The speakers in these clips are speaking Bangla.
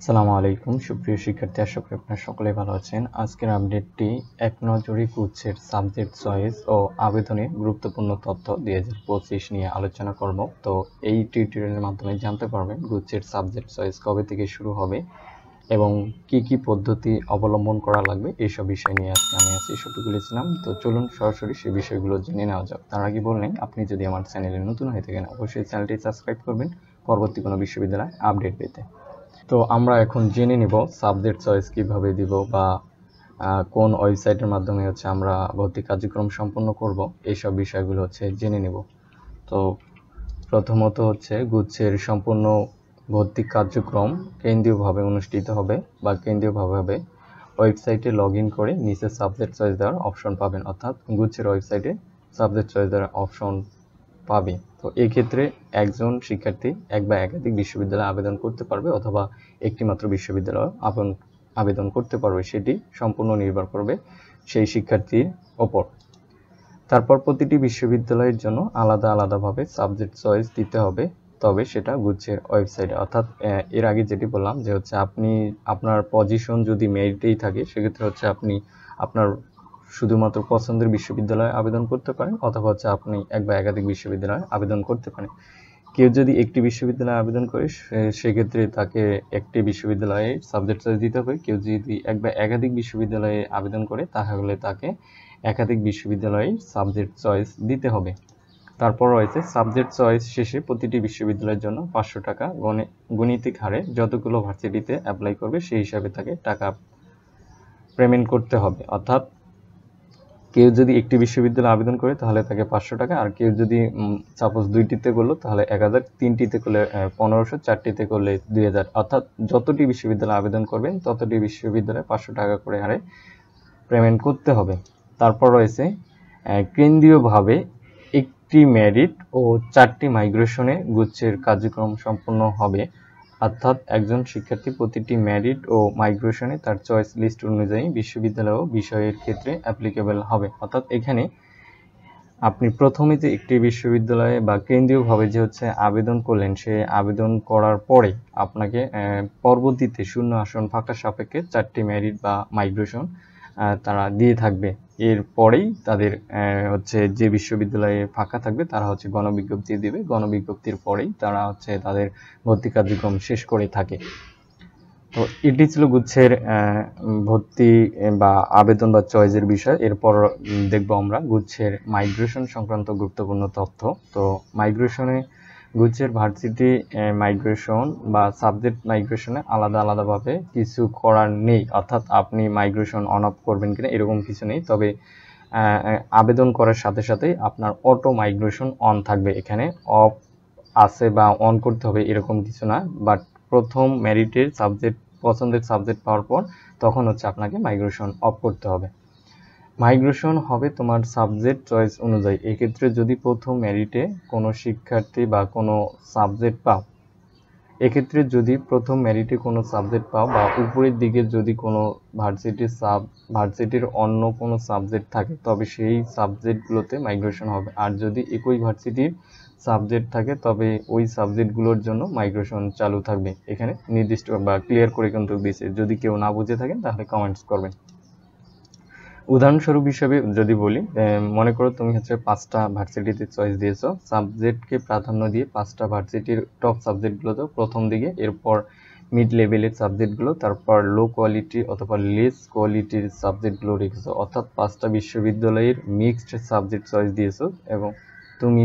আসসালামু আলাইকুম সুপ্রিয় শিক্ষার্থী, আশা করি আপনারা সকলেই ভালো আছেন। আজকের আপডেটটি এক নজরে গুচ্ছের সাবজেক্ট চয়েস ও আবেদনের গুরুত্বপূর্ণ তথ্য 2025 নিয়ে আলোচনা করব। তো এই টিউটোরিয়ালের মাধ্যমে জানতে পারবেন গুচ্ছের সাবজেক্ট চয়েস কবে থেকে শুরু হবে এবং কি কি পদ্ধতি অবলম্বন করা লাগবে, এইসব বিষয় নিয়ে আজকে আমি শফিকুল বলেছিলাম। তো চলুন সরাসরি সেই বিষয়গুলো জেনে নেওয়া যাক। তার আগে বললেন, আপনি যদি আমার চ্যানেলে নতুন হয়ে থাকেন অবশ্যই চ্যানেলটি সাবস্ক্রাইব করবেন পরবর্তী কোনো বিশ্ববিদ্যালয় আপডেট পেতে। তো আমরা এখন জেনে নিব সাবজেক্ট চয়েস কিভাবে দিব বা কোন ওয়েবসাইটের মাধ্যমে আমরা ভর্তি কার্যক্রম সম্পন্ন করব, এইসব বিষয়গুলো জেনে নিব। তো প্রথমত গুচ্ছের সম্পূর্ণ ভর্তি কার্যক্রম কেন্দ্রীয়ভাবে অনুষ্ঠিত হবে বা কেন্দ্রীয়ভাবে ওয়েবসাইটে লগ ইন করে নিচে সাবজেক্ট চয়েস দেওয়ার অপশন পাবেন, অর্থাৎ গুচ্ছের ওয়েবসাইটে সাবজেক্ট চয়েস দেওয়ার অপশন পাবে। তো এই ক্ষেত্রে একজন শিক্ষার্থী এক বা একাধিক বিশ্ববিদ্যালয়ে আবেদন করতে পারবে অথবা একটি মাত্র বিশ্ববিদ্যালয়ে আবেদন করতে পারবে, সেটি সম্পূর্ণ নির্ভর করবে সেই শিক্ষার্থীর ওপর। তারপর প্রতিটি বিশ্ববিদ্যালয়ের জন্য আলাদা আলাদাভাবে সাবজেক্ট চয়েস দিতে হবে, তবে সেটা গুচ্ছের ওয়েবসাইটে। অর্থাৎ এর আগে যেটি বললাম যে আপনি আপনার পজিশন যদি মেরিটেই থাকে, সেক্ষেত্রে আপনি আপনার শুধুমাত্র পছন্দের বিশ্ববিদ্যালয়ে আবেদন করতে পারেন অথবা আপনি এক বা একাধিক বিশ্ববিদ্যালয়ে আবেদন করতে পারেন। কেউ যদি একটি বিশ্ববিদ্যালয়ে আবেদন করে সেক্ষেত্রে তাকে একটি বিশ্ববিদ্যালয়ে সাবজেক্ট চয়েস দিতে হবে। কেউ যদি এক বা একাধিক বিশ্ববিদ্যালয়ে আবেদন করে তাহলে তাকে একাধিক বিশ্ববিদ্যালয়ে সাবজেক্ট চয়েস দিতে হবে। তারপর রয়েছে সাবজেক্ট চয়েস শেষে প্রতিটি বিশ্ববিদ্যালয়ের জন্য 500 টাকা গণিতিক হারে যতগুলো ভার্সিটিতে অ্যাপ্লাই করবে সেই হিসাবে তাকে টাকা পেমেন্ট করতে হবে। অর্থাৎ কেউ যদি একটি বিশ্ববিদ্যালয়ে আবেদন করে তাহলে তাকে 500 টাকা, আর কেউ যদি সাপোজ দুইটিতে করলো তাহলে 1000, তিনটিতে করলে 1500, চারটিতে করলে 2000। অর্থাৎ যতটি বিশ্ববিদ্যালয়ে আবেদন করবেন ততটি বিশ্ববিদ্যালয়ে 500 টাকা করে হারে পেমেন্ট করতে হবে। তারপর রয়েছে কেন্দ্রীয়ভাবে একটি মেরিট ও 4টি মাইগ্রেশনে গুচ্ছের কার্যক্রম সম্পন্ন হবে। অর্থাৎ একজন শিক্ষার্থী প্রতিটি মেরিট ও মাইগ্রেশনে তার চয়েস লিস্ট অনুযায়ী বিশ্ববিদ্যালয় ও বিষয়ের ক্ষেত্রে অ্যাপ্লিকেবল হবে। অর্থাৎ এখানে আপনি প্রথমে যে একটি বিশ্ববিদ্যালয়ে বা কেন্দ্রীয়ভাবে যে আবেদন করলেন, সে আবেদন করার পরে আপনাকে পরবর্তীতে শূন্য আসন ফাঁকা সাপেক্ষে 4টি মেরিট বা মাইগ্রেশন তারা দিয়ে থাকবে। এরপরেই তাদের যে বিশ্ববিদ্যালয়ে ফাঁকা থাকবে তারা গণবিজ্ঞপ্তি দেবে, গণবিজ্ঞপ্তির পরেই তারা তাদের ভর্তি কার্যক্রম শেষ করে থাকে। তো এটি ছিল গুচ্ছের ভর্তি বা আবেদন বা চয়েসের বিষয়। এরপর দেখব আমরা গুচ্ছের মাইগ্রেশন সংক্রান্ত গুরুত্বপূর্ণ তথ্য। তো মাইগ্রেশনে গুচ্ছের ভার্সিটি মাইগ্রেশন বা সাবজেক্ট মাইগ্রেশনে আলাদাভাবে কিছু করার নেই। অর্থাৎ আপনি মাইগ্রেশন অন অফ করবেন কিনা এরকম কিছু নেই, তবে আবেদন করার সাথে সাথেই আপনার অটো মাইগ্রেশন অন থাকবে। এখানে অফ আছে বা অন করতে হবে এরকম কিছু না, বাট প্রথম মেরিটের পছন্দের সাবজেক্ট পাওয়ার পর তখন আপনাকে মাইগ্রেশন অফ করতে হবে। মাইগ্রেশন হবে তোমার সাবজেক্ট চয়েস অনুযায়ী। এক্ষেত্রে যদি প্রথম মেরিটে কোনো শিক্ষার্থী বা কোনো সাবজেক্ট পাও, এক্ষেত্রে যদি প্রথম মেরিটে কোনো সাবজেক্ট পাও বা উপরের দিকে যদি কোনো ভার্সিটির অন্য কোনো সাবজেক্ট থাকে, তবে সেই সাবজেক্টগুলোতে মাইগ্রেশন হবে। আর যদি একই ভার্সিটির সাবজেক্ট থাকে তবে ওই সাবজেক্টগুলোর জন্য মাইগ্রেশন চালু থাকবে। এখানে নির্দিষ্ট বা ক্লিয়ার করে কিন্তু দিয়েছে, যদি কেউ না বুঝে থাকেন তাহলে কমেন্টস করবেন। উদাহরণস্বরূপ হিসেবে যদি বলি, মনে করো তুমি 5টা ভার্সিটিতে চয়েস দিয়েছো, সাবজেক্টকে প্রাধান্য দিয়ে 5টা ভার্সিটির টপ সাবজেক্টগুলো তো প্রথম দিকে, এরপর মিড লেভেলের সাবজেক্টগুলো, তারপর লো কোয়ালিটি অথবা লেস কোয়ালিটির সাবজেক্টগুলো রেখেছো। অর্থাৎ 5টা বিশ্ববিদ্যালয়ের মিক্সড সাবজেক্ট চয়েস দিয়েছো এবং তুমি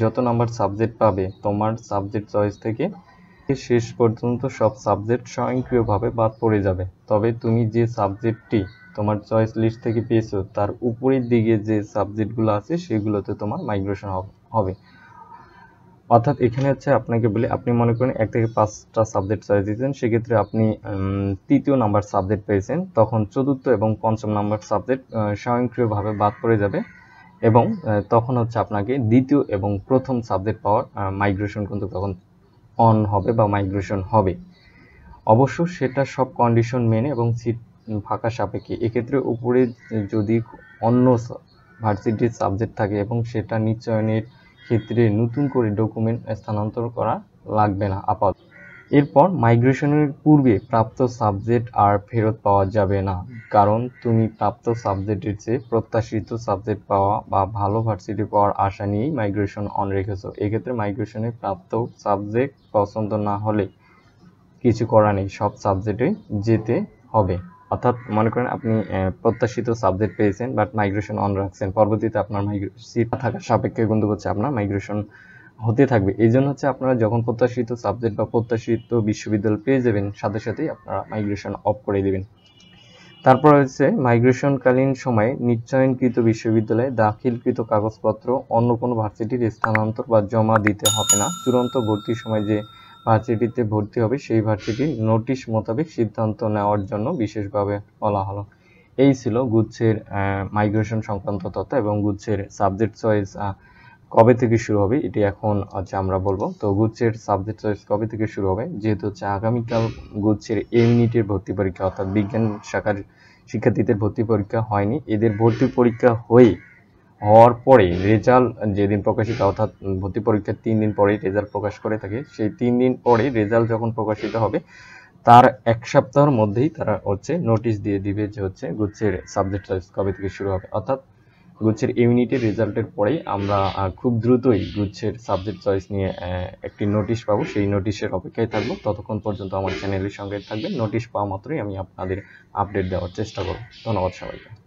যত নাম্বার সাবজেক্ট পাবে তোমার সাবজেক্ট চয়েস থেকে শেষ পর্যন্ত সব সাবজেক্ট স্বয়ংক্রিয়ভাবে বাদ পড়ে যাবে। তবে তুমি যে সাবজেক্টটি তোমার চয়েস লিস্ট থেকে পেয়েছো তার উপরের দিকে যে সাবজেক্টগুলো আছে সেগুলোতে তোমার মাইগ্রেশন হবে। অর্থাৎ এখানে আপনাকে বলি, আপনি মনে করেন 1 থেকে 5টা সাবজেক্ট চয়েস দিয়েছেন, সেক্ষেত্রে আপনি তৃতীয় নাম্বার সাবজেক্ট পেয়েছেন, তখন চতুর্থ এবং পঞ্চম নাম্বার সাবজেক্ট স্বয়ংক্রিয়ভাবে বাদ পড়ে যাবে এবং তখন আপনাকে দ্বিতীয় এবং প্রথম সাবজেক্ট পাওয়ার মাইগ্রেশন কিন্তু তখন অন হবে বা মাইগ্রেশন হবে। অবশ্য সেটা সব কন্ডিশন মেনে এবং সিট ফাঁকা সাপেক্ষে। এক্ষেত্রে উপরে যদি অন্য ভার্সিটির সাবজেক্ট থাকে এবং সেটা নিশ্চয়নের ক্ষেত্রে নতুন করে ডকুমেন্ট স্থানান্তর করা লাগবে না আপাতত। এরপর মাইগ্রেশনের পূর্বে প্রাপ্ত সাবজেক্ট আর ফেরত পাওয়া যাবে না, কারণ তুমি প্রাপ্ত সাবজেক্টের চেয়ে প্রত্যাশিত সাবজেক্ট পাওয়া বা ভালো ভার্সিটি পাওয়ার আশা নিয়েই মাইগ্রেশন অন রেখেছো। এক্ষেত্রে মাইগ্রেশনে প্রাপ্ত সাবজেক্ট পছন্দ না হলে কিছু করা নেই, সব সাবজেক্টে যেতে হবে। অর্থাৎ মনে করেন আপনি প্রত্যাশিত সাবজেক্ট পেয়েছেন বাট মাইগ্রেশন অন রাখছেন, পরবর্তীতে আপনার সিট থাকার সাপেক্ষে কিন্তু হচ্ছে আপনার মাইগ্রেশন হতে থাকবে। এই জন্য হচ্ছে আপনারা যখন প্রত্যাশিত সাবজেক্ট বা প্রত্যাশিত বিশ্ববিদ্যালয় পেয়ে যাবেন সাথে সাথেই আপনারা মাইগ্রেশন অফ করে দিবেন। তারপর হচ্ছে মাইগ্রেশনকালীন সময়ে নিশ্চয়নকৃত বিশ্ববিদ্যালয়ে দাখিলকৃত কাগজপত্র অন্য কোনো ভার্সিটির স্থানান্তর বা জমা দিতে হবে না। চূড়ান্ত ভর্তির সময় যে ভার্সিটিতে ভর্তি হবে সেই ভার্সিটির নোটিশ মোতাবেক সিদ্ধান্ত নেওয়ার জন্য বিশেষভাবে বলা হলো। এই ছিল গুচ্ছের মাইগ্রেশন সংক্রান্ত তথ্য এবং গুচ্ছের সাবজেক্ট চয়েস কবে থেকে শুরু হবে এটি এখন হচ্ছে আমরা বলবো। তো গুচ্ছের সাবজেক্ট চয়েস কবে থেকে শুরু হবে, যেহেতু হচ্ছে আগামীকাল গুচ্ছের ইউনিটের ভর্তি পরীক্ষা অর্থাৎ বিজ্ঞান শাখার শিক্ষার্থীদের ভর্তি পরীক্ষা হয়নি, এদের ভর্তি পরীক্ষা হওয়ার পরে রেজাল্ট যেদিন প্রকাশিত অর্থাৎ ভর্তি পরীক্ষার 3 দিন পরে রেজাল্ট প্রকাশ করে থাকে, সেই 3 দিন পরে রেজাল্ট যখন প্রকাশিত হবে তার 1 সপ্তাহের মধ্যেই তারা হচ্ছে নোটিশ দিয়ে দিবে যে হচ্ছে গুচ্ছের সাবজেক্ট চয়েস কবে থেকে শুরু হবে। অর্থাৎ গুচ্ছের ইউনিটের রেজাল্টের পরেই আমরা খুব দ্রুতই গুচ্ছের সাবজেক্ট চয়েস নিয়ে একটি নোটিশ পাবো, সেই নোটিশের অপেক্ষায় থাকবো। ততক্ষণ পর্যন্ত আমার চ্যানেলের সঙ্গে থাকবেন, নোটিশ পাওয়া মাত্রই আমি আপনাদের আপডেট দেওয়ার চেষ্টা করব। ধন্যবাদ সবাইকে।